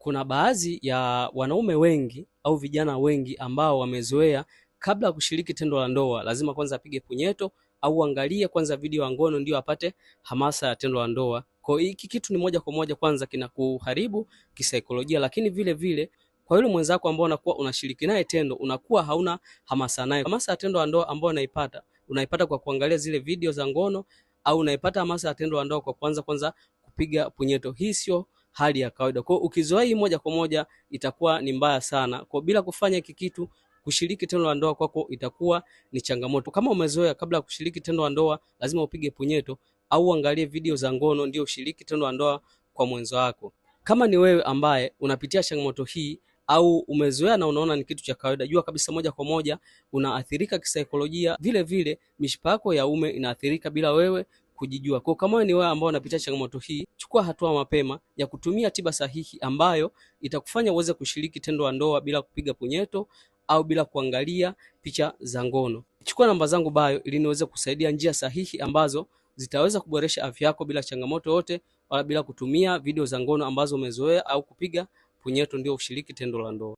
Kuna baadhi ya wanaume wengi au vijana wengi ambao wamezoea kabla ya kushiriki tendo la ndoa lazima kwanza apige punyeto au angalie kwanza video ya ngono ndio apate hamasa ya tendo la ndoa. Kwa hiyo hiki kitu ni moja kwa moja kwanza kinakuharibu kisaikolojia, lakini vile vile kwa yule mwenzako ambao unakuwa unashiriki naye tendo unakuwa hauna hamasa naye. Hamasa ya tendo la ndoa ambayo unaipata kwa kuangalia zile video za ngono, au unaipata hamasa ya tendo la ndoa kwa kwanza kupiga punyeto. Hii sio hali ya kawaida. Kwa ukizoea hii moja kwa moja itakuwa ni mbaya sana. Kwa bila kufanya hiki kitu, kushiriki tendo la ndoa kwako itakuwa ni changamoto. Kama umezoea kabla ya kushiriki tendo la ndoa lazima upige punyeto au angalie video za ngono ndio ushiriki tendo la ndoa kwa mwenzo wako. Kama ni wewe ambaye unapitia changamoto hii au umezoea na unaona ni kitu cha kawaida, jua kabisa moja kwa moja unaathirika kisaikolojia, vile vile mishipa yako ya ume inaathirika bila wewe kujijua. Kwa kama ni wewe ambao unapitia changamoto hii, chukua hatua mapema ya kutumia tiba sahihi ambayo itakufanya uweze kushiriki tendo la ndoa bila kupiga punyeto au bila kuangalia picha za ngono. Chukua namba zangu bio ili niweze kusaidia njia sahihi ambazo zitaweza kuboresha afya yako bila changamoto yote, wala bila kutumia video za ngono ambazo umezoea au kupiga punyeto ndio ushiriki tendo la ndoa.